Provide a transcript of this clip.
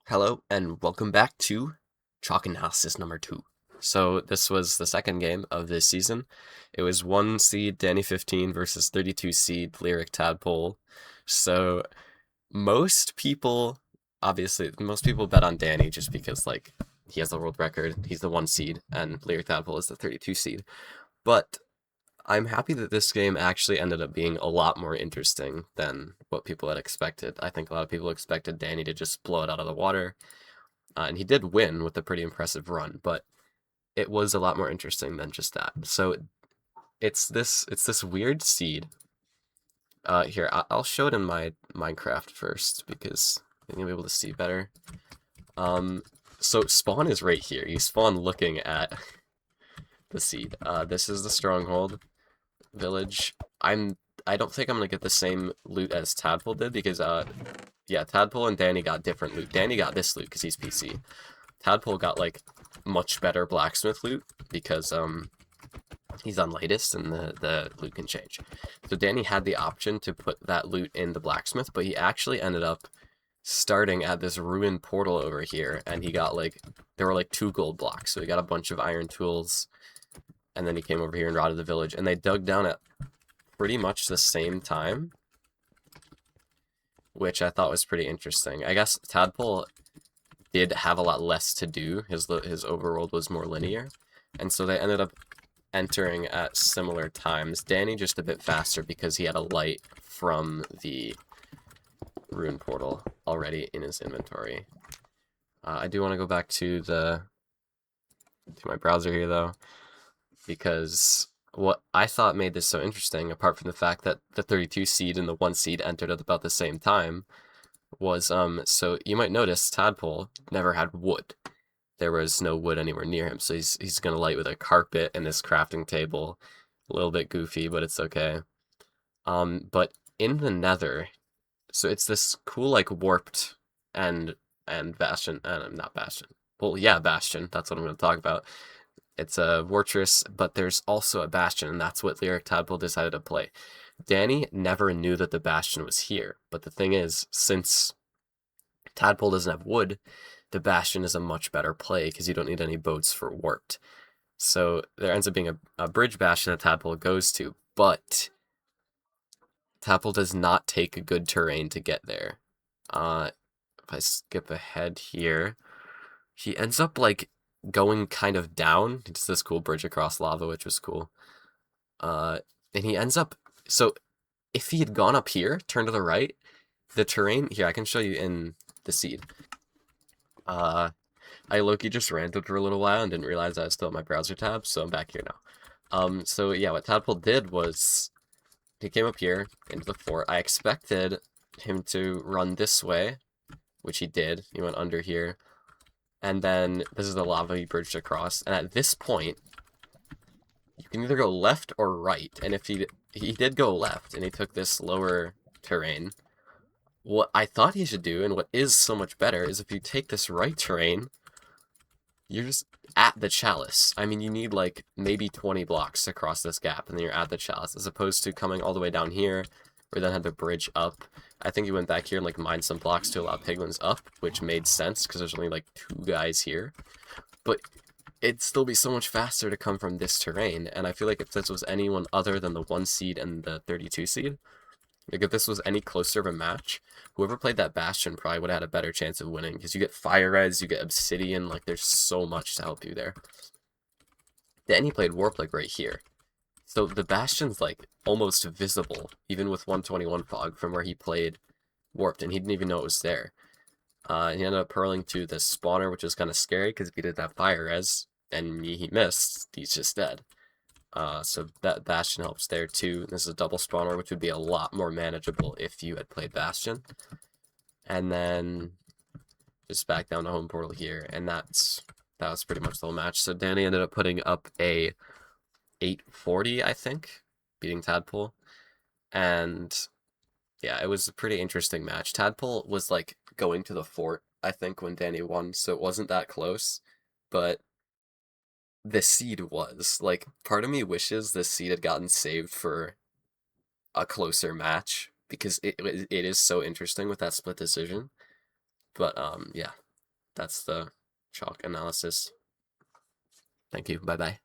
Hello, and welcome back to Chalk Analysis number 2. So this was the second game of this season. It was 1 seed Danny15 versus 32 seed LyricTadpole. So most people bet on Danny just because, like, he has the world record, he's the 1 seed, and LyricTadpole is the 32 seed. But I'm happy that this game actually ended up being a lot more interesting than what people had expected. I think a lot of people expected Danny to just blow it out of the water, and he did win with a pretty impressive run, but it was a lot more interesting than just that. So it's this weird seed. Here, I'll show it in my Minecraft first because you'll be able to see better. So spawn is right here. You spawn looking at the seed. This is the stronghold village. I don't think I'm gonna get the same loot as Tadpole did because yeah, Tadpole and Danny got different loot. Danny got this loot because he's PC. Tadpole got like much better blacksmith loot because he's on latest and the loot can change. So Danny had the option to put that loot in the blacksmith, but he actually ended up starting at this ruined portal over here, and he got like there were like 2 gold blocks, so he got a bunch of iron tools, and then he came over here and rotted the village, and they dug down at pretty much the same time, which I thought was pretty interesting. I guess Tadpole did have a lot less to do. His overworld was more linear, and so they ended up entering at similar times. Danny just a bit faster because he had a light from the rune portal already in his inventory. I do want to go back to my browser here though, because what I thought made this so interesting, apart from the fact that the 32 seed and the 1 seed entered at about the same time, was so you might notice Tadpole never had wood. There was no wood anywhere near him, so he's gonna light with a carpet and this crafting table. A little bit goofy, but it's okay. But in the Nether, so it's this cool like warped and bastion, and not bastion. Well, yeah, bastion. That's what I'm gonna talk about. It's a fortress, but there's also a bastion, and that's what LyricTadpole decided to play. Danny never knew that the bastion was here, but the thing is, since Tadpole doesn't have wood, the bastion is a much better play because you don't need any boats for warped. So there ends up being a bridge bastion that Tadpole goes to, but Tadpole does not take a good terrain to get there. If I skip ahead here, he ends up like going kind of down. It's this cool bridge across lava, which was cool. And he ends up, so if he had gone up here, turn to the right, the terrain here, I can show you in the seed. I Loki just ranted for a little while and didn't realize I was still at my browser tab, so I'm back here now. So yeah, what Tadpole did was he came up here into the fort. I expected him to run this way, which he did. He went under here, and then this is the lava he bridged across. And at this point, you can either go left or right. And if he did go left, and he took this lower terrain. What I thought he should do, and what is so much better, is if you take this right terrain, you're just at the chalice. I mean, you need like maybe 20 blocks to cross this gap, and then you're at the chalice, as opposed to coming all the way down here, where then had to bridge up. I think you went back here and like mined some blocks to allow piglins up, which made sense because there's only like 2 guys here. But it'd still be so much faster to come from this terrain, and I feel like if this was anyone other than the 1 seed and the 32 seed, like if this was any closer of a match, whoever played that Bastion probably would have had a better chance of winning, because you get Fire Res, you get Obsidian, like there's so much to help you there. Then he played Warp like right here. So the Bastion's like almost visible, even with 121 fog from where he played Warped, and he didn't even know it was there. He ended up purling to the spawner, which was kind of scary, because if he did that Fire Res, and he missed, he's just dead. So that Bastion helps there too. This is a double spawner, which would be a lot more manageable if you had played Bastion. And then just back down to home portal here, and that was pretty much the whole match. So Danny ended up putting up a 840, I think, beating Tadpole. And yeah, it was a pretty interesting match. Tadpole was like going to the fort, I think, when Danny won, so it wasn't that close, but the seed was. Like, part of me wishes the seed had gotten saved for a closer match, because it is so interesting with that split decision. But, yeah. that's the chalk analysis. Thank you. Bye bye.